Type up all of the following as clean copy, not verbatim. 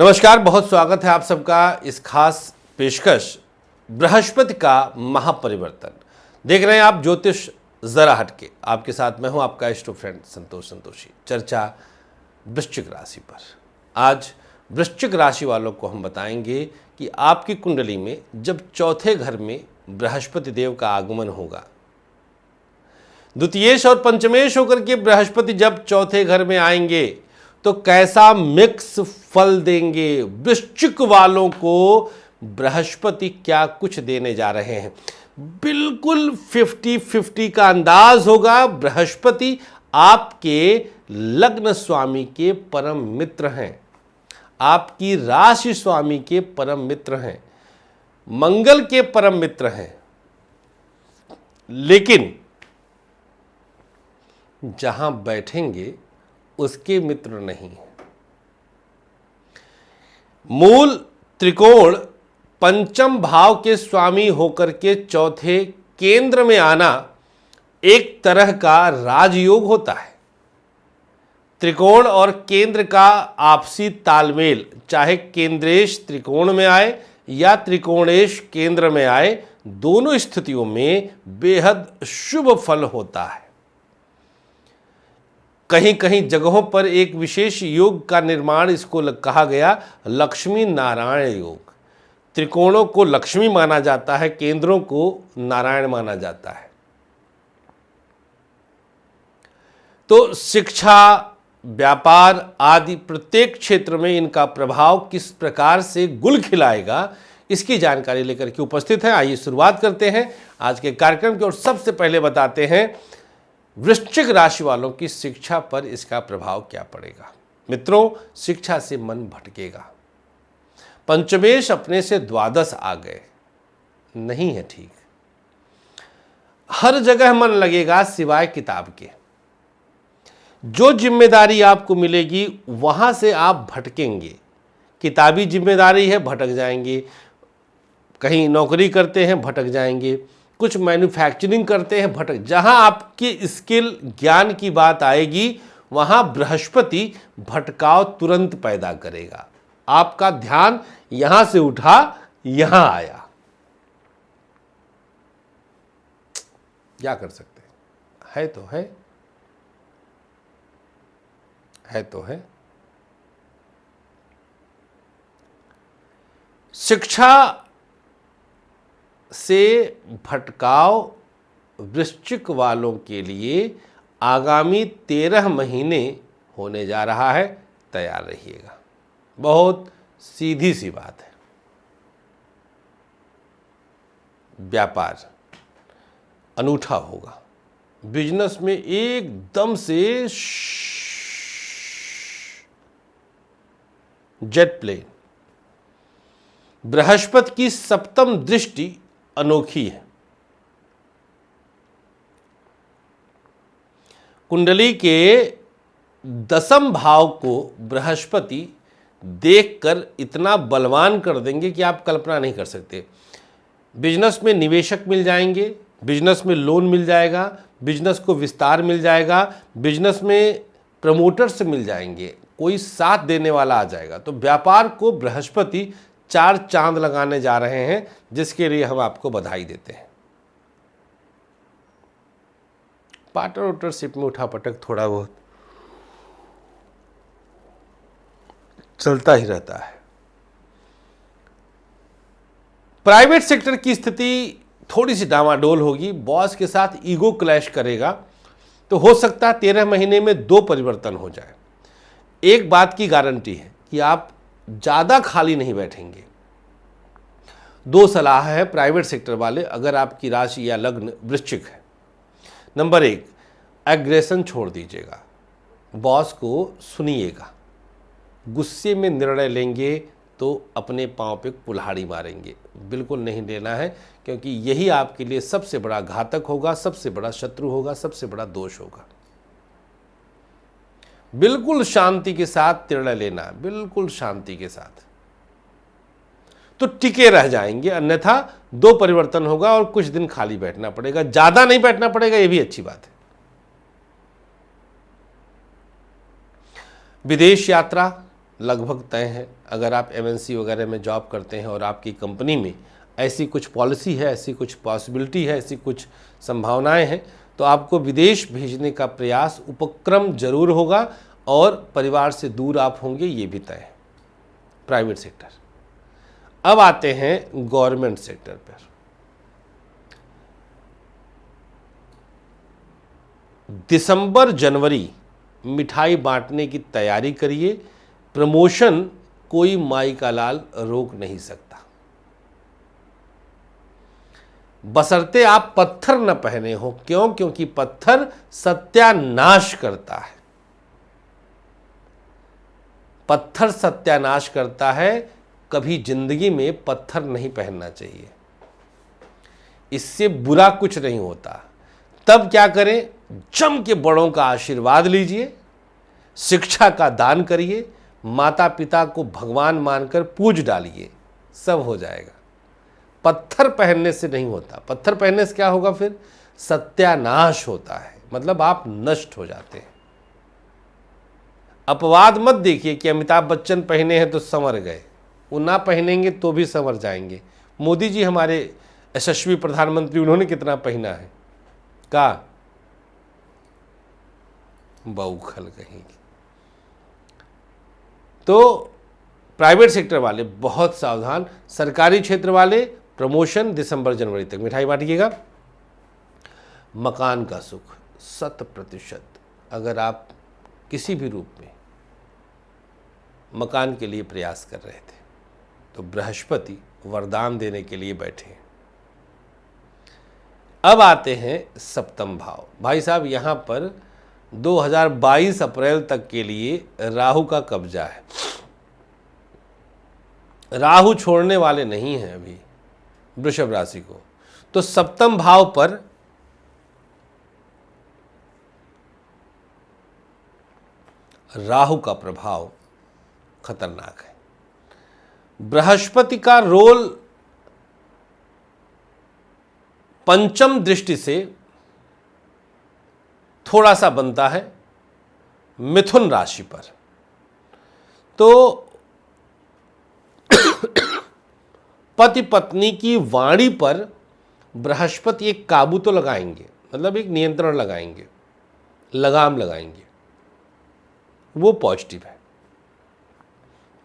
नमस्कार, बहुत स्वागत है आप सबका इस खास पेशकश बृहस्पति का महापरिवर्तन। देख रहे हैं आप ज्योतिष जरा हटके। आपके साथ मैं हूं आपका इष्ट फ्रेंड संतोष संतोषी। चर्चा वृश्चिक राशि पर। आज वृश्चिक राशि वालों को हम बताएंगे कि आपकी कुंडली में जब चौथे घर में बृहस्पति देव का आगमन होगा, द्वितीयेश और पंचमेश होकर के बृहस्पति जब चौथे घर में आएंगे तो कैसा मिक्स फल देंगे। वृश्चिक वालों को बृहस्पति क्या कुछ देने जा रहे हैं, बिल्कुल 50-50 का अंदाज होगा। बृहस्पति आपके लग्न स्वामी के परम मित्र हैं, आपकी राशि स्वामी के परम मित्र हैं, मंगल के परम मित्र हैं, लेकिन जहां बैठेंगे उसके मित्र नहीं है। मूल त्रिकोण पंचम भाव के स्वामी होकर के चौथे केंद्र में आना एक तरह का राजयोग होता है। त्रिकोण और केंद्र का आपसी तालमेल, चाहे केंद्रेश त्रिकोण में आए या त्रिकोणेश केंद्र में आए, दोनों स्थितियों में बेहद शुभ फल होता है। कहीं कहीं जगहों पर एक विशेष योग का निर्माण इसको कहा गया लक्ष्मी नारायण योग। त्रिकोणों को लक्ष्मी माना जाता है, केंद्रों को नारायण माना जाता है। तो शिक्षा, व्यापार आदि प्रत्येक क्षेत्र में इनका प्रभाव किस प्रकार से गुल खिलाएगा, इसकी जानकारी लेकर के उपस्थित है। आइए शुरुआत करते हैं आज के कार्यक्रम की। और सबसे पहले बताते हैं वृश्चिक राशि वालों की शिक्षा पर इसका प्रभाव क्या पड़ेगा। मित्रों, शिक्षा से मन भटकेगा। पंचमेश अपने से द्वादश आ गए, नहीं है ठीक। हर जगह मन लगेगा सिवाय किताब के। जो जिम्मेदारी आपको मिलेगी वहां से आप भटकेंगे। किताबी जिम्मेदारी है, भटक जाएंगे। कहीं नौकरी करते हैं, भटक जाएंगे। कुछ मैन्युफैक्चरिंग करते हैं, भटक। जहां आपकी स्किल ज्ञान की बात आएगी वहां बृहस्पति भटकाव तुरंत पैदा करेगा। आपका ध्यान यहां से उठा, यहां आया। क्या कर सकते हैं? है तो है। शिक्षा से भटकाव वृश्चिक वालों के लिए आगामी 13 महीने होने जा रहा है। तैयार रहिएगा। बहुत सीधी सी बात है। व्यापार अनूठा होगा। बिजनेस में एकदम से जेट प्लेन। बृहस्पति की सप्तम दृष्टि अनोखी है। कुंडली के दसम भाव को बृहस्पति देखकर इतना बलवान कर देंगे कि आप कल्पना नहीं कर सकते। बिजनेस में निवेशक मिल जाएंगे, बिजनेस में लोन मिल जाएगा, बिजनेस को विस्तार मिल जाएगा, बिजनेस में प्रमोटर्स मिल जाएंगे, कोई साथ देने वाला आ जाएगा। तो व्यापार को बृहस्पति 4 चांद लगाने जा रहे हैं, जिसके लिए हम आपको बधाई देते हैं। पार्टनरशिप में उठापटक थोड़ा बहुत चलता ही रहता है। प्राइवेट सेक्टर की स्थिति थोड़ी सी डामाडोल होगी। बॉस के साथ ईगो क्लैश करेगा। तो हो सकता है 13 महीने में 2 परिवर्तन हो जाए। एक बात की गारंटी है कि आप ज़्यादा खाली नहीं बैठेंगे। 2 सलाह है प्राइवेट सेक्टर वाले, अगर आपकी राशि या लग्न वृश्चिक है। नंबर 1, एग्रेशन छोड़ दीजिएगा। बॉस को सुनिएगा। गुस्से में निर्णय लेंगे तो अपने पांव पे कुल्हाड़ी मारेंगे। बिल्कुल नहीं लेना है, क्योंकि यही आपके लिए सबसे बड़ा घातक होगा, सबसे बड़ा शत्रु होगा, सबसे बड़ा दोष होगा। बिल्कुल शांति के साथ निर्णय लेना, बिल्कुल शांति के साथ, तो टिके रह जाएंगे। अन्यथा 2 परिवर्तन होगा और कुछ दिन खाली बैठना पड़ेगा। ज्यादा नहीं बैठना पड़ेगा, यह भी अच्छी बात है। विदेश यात्रा, लगभग तय है। अगर आप एमएनसी वगैरह में जॉब करते हैं और आपकी कंपनी में ऐसी कुछ पॉलिसी है, ऐसी कुछ पॉसिबिलिटी है, ऐसी कुछ संभावनाएं हैं, तो आपको विदेश भेजने का प्रयास, उपक्रम जरूर होगा और परिवार से दूर आप होंगे, ये भी तय है। Private sector. अब आते हैं गवर्नमेंट सेक्टर पर। दिसंबर जनवरी मिठाई बांटने की तैयारी करिए। प्रमोशन कोई माई का लाल रोक नहीं सकता, बशर्ते आप पत्थर न पहने हो। क्यों? क्योंकि पत्थर सत्यानाश करता है। पत्थर सत्यानाश करता है। कभी जिंदगी में पत्थर नहीं पहनना चाहिए, इससे बुरा कुछ नहीं होता। तब क्या करें? जम के बड़ों का आशीर्वाद लीजिए, शिक्षा का दान करिए, माता पिता को भगवान मानकर पूज डालिए, सब हो जाएगा। पत्थर पहनने से नहीं होता। पत्थर पहनने से क्या होगा? फिर सत्यानाश होता है, मतलब आप नष्ट हो जाते हैं। अपवाद मत देखिए कि अमिताभ बच्चन पहने हैं तो संवर गए, वो ना पहनेंगे तो भी संवर जाएंगे। मोदी जी हमारे यशस्वी प्रधानमंत्री, उन्होंने कितना पहना है? का बौखल कहेंगे। तो प्राइवेट सेक्टर वाले बहुत सावधान, सरकारी क्षेत्र वाले प्रमोशन दिसंबर जनवरी तक मिठाई बांटिएगा। मकान का सुख 100%। अगर आप किसी भी रूप में मकान के लिए प्रयास कर रहे थे तो बृहस्पति वरदान देने के लिए बैठे हैं। अब आते हैं सप्तम भाव। भाई साहब, यहाँ पर 2022 अप्रैल तक के लिए राहु का कब्जा है। राहु छोड़ने वाले नहीं हैं अभी वृषभ राशि को। तो सप्तम भाव पर राहु का प्रभाव खतरनाक है। बृहस्पति का रोल पंचम दृष्टि से थोड़ा सा बनता है मिथुन राशि पर। तो पति पत्नी की वाणी पर बृहस्पति एक काबू तो लगाएंगे, मतलब एक नियंत्रण लगाएंगे, लगाम लगाएंगे, वो पॉजिटिव है।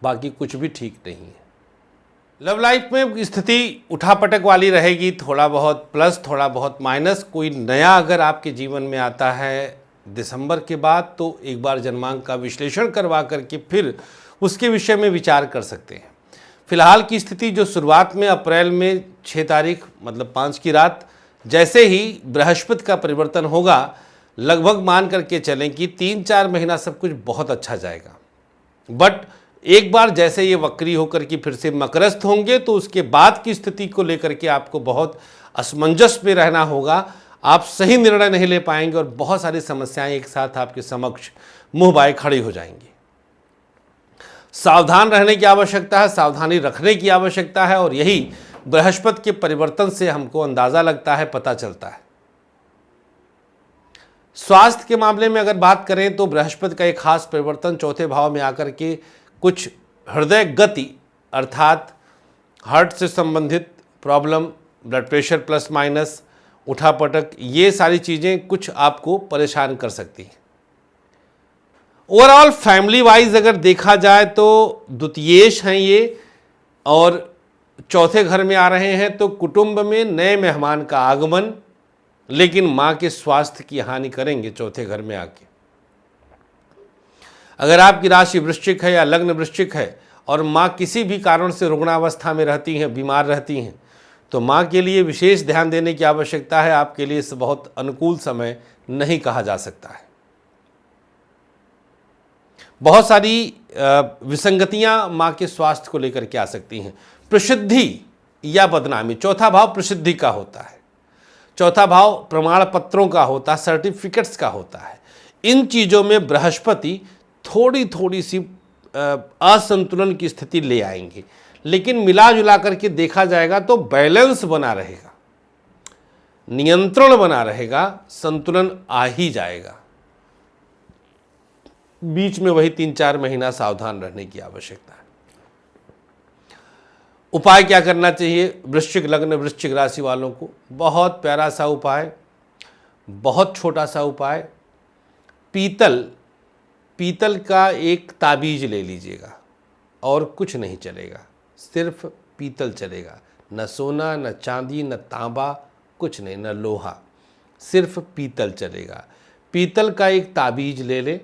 बाकी कुछ भी ठीक नहीं है। लव लाइफ में स्थिति उठापटक वाली रहेगी, थोड़ा बहुत प्लस थोड़ा बहुत माइनस। कोई नया अगर आपके जीवन में आता है दिसंबर के बाद तो एक बार जन्मांक का विश्लेषण करवा करके फिर उसके विषय में विचार कर सकते हैं। फिलहाल की स्थिति जो शुरुआत में अप्रैल में 6 तारीख मतलब 5 की रात जैसे ही बृहस्पति का परिवर्तन होगा, लगभग मान करके चलें कि 3-4 महीना सब कुछ बहुत अच्छा जाएगा। बट एक बार जैसे ये वक्री होकर के फिर से मकरस्थ होंगे तो उसके बाद की स्थिति को लेकर के आपको बहुत असमंजस में रहना होगा। आप सही निर्णय नहीं ले पाएंगे और बहुत सारी समस्याएं एक साथ आपके समक्ष मुंह बाए खड़ी हो जाएंगी। सावधान रहने की आवश्यकता है, सावधानी रखने की आवश्यकता है, और यही बृहस्पति के परिवर्तन से हमको अंदाजा लगता है, पता चलता है। स्वास्थ्य के मामले में अगर बात करें तो बृहस्पति का एक खास परिवर्तन चौथे भाव में आकर के कुछ हृदय गति अर्थात हार्ट से संबंधित problem, blood pressure plus minus, उठापटक, ये सारी चीज़ें कुछ आपको परेशान कर सकती हैं। ओवरऑल फैमिली वाइज अगर देखा जाए तो द्वितीयेश हैं ये और चौथे घर में आ रहे हैं, तो कुटुंब में नए मेहमान का आगमन, लेकिन माँ के स्वास्थ्य की हानि करेंगे चौथे घर में आके। अगर आपकी राशि वृश्चिक है या लग्न वृश्चिक है और माँ किसी भी कारण से रुग्णावस्था में रहती हैं, बीमार रहती हैं, तो माँ के लिए विशेष ध्यान देने की आवश्यकता है। आपके लिए इस बहुत अनुकूल समय नहीं कहा जा सकता है। बहुत सारी विसंगतियां माँ के स्वास्थ्य को लेकर के आ सकती हैं। प्रसिद्धि या बदनामी, चौथा भाव प्रसिद्धि का होता है, चौथा भाव प्रमाण पत्रों का होता है, सर्टिफिकेट्स का होता है। इन चीज़ों में बृहस्पति थोड़ी सी असंतुलन की स्थिति ले आएंगे, लेकिन मिला जुला करके देखा जाएगा तो बैलेंस बना रहेगा, नियंत्रण बना रहेगा, संतुलन आ ही जाएगा। बीच में वही 3-4 महीना सावधान रहने की आवश्यकता है। उपाय क्या करना चाहिए वृश्चिक लग्न वृश्चिक राशि वालों को? बहुत प्यारा सा उपाय, बहुत छोटा सा उपाय। पीतल का एक ताबीज ले लीजिएगा और कुछ नहीं चलेगा, सिर्फ पीतल चलेगा। न सोना, न चांदी, न तांबा, कुछ नहीं, न लोहा, सिर्फ पीतल चलेगा। पीतल का एक ताबीज ले ले,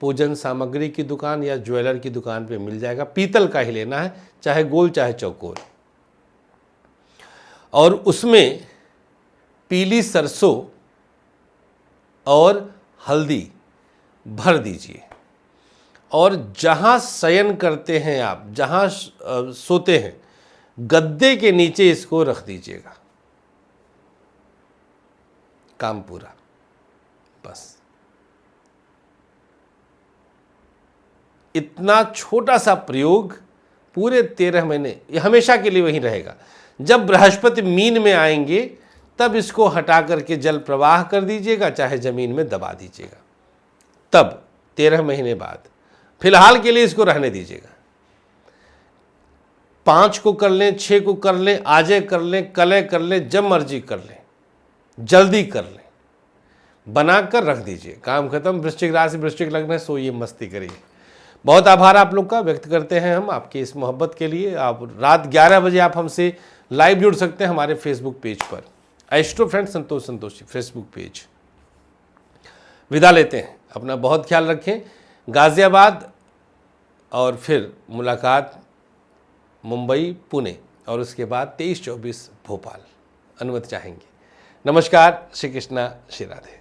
पूजन सामग्री की दुकान या ज्वेलर की दुकान पे मिल जाएगा। पीतल का ही लेना है, चाहे गोल चाहे चौकोर, और उसमें पीली सरसों और हल्दी भर दीजिए, और जहाँ शयन करते हैं आप, जहाँ सोते हैं, गद्दे के नीचे इसको रख दीजिएगा। काम पूरा। बस इतना छोटा सा प्रयोग पूरे 13 महीने, ये हमेशा के लिए वहीं रहेगा। जब बृहस्पति मीन में आएंगे तब इसको हटा करके जल प्रवाह कर दीजिएगा, चाहे जमीन में दबा दीजिएगा। तब 13 महीने बाद, फिलहाल के लिए इसको रहने दीजिएगा। 5 को कर लें, 6 को कर लें, आजे कर लें, कल कर लें, जब मर्जी कर लें, जल्दी कर लें, बनाकर रख दीजिए, काम खत्म। वृश्चिक राशि वृश्चिक लग्न है, सोइए मस्ती करिए। बहुत आभार आप लोग का व्यक्त करते हैं हम आपकी इस मोहब्बत के लिए। आप रात 11 बजे आप हमसे लाइव जुड़ सकते हैं हमारे फेसबुक पेज पर, astro friend Santoshi Facebook page. विदा लेते हैं, अपना बहुत ख्याल रखें। गाज़ियाबाद और फिर मुलाकात मुंबई, पुणे, और उसके बाद 23-24 भोपाल। अनुमति चाहेंगे। नमस्कार, श्री कृष्णा, श्री राधे।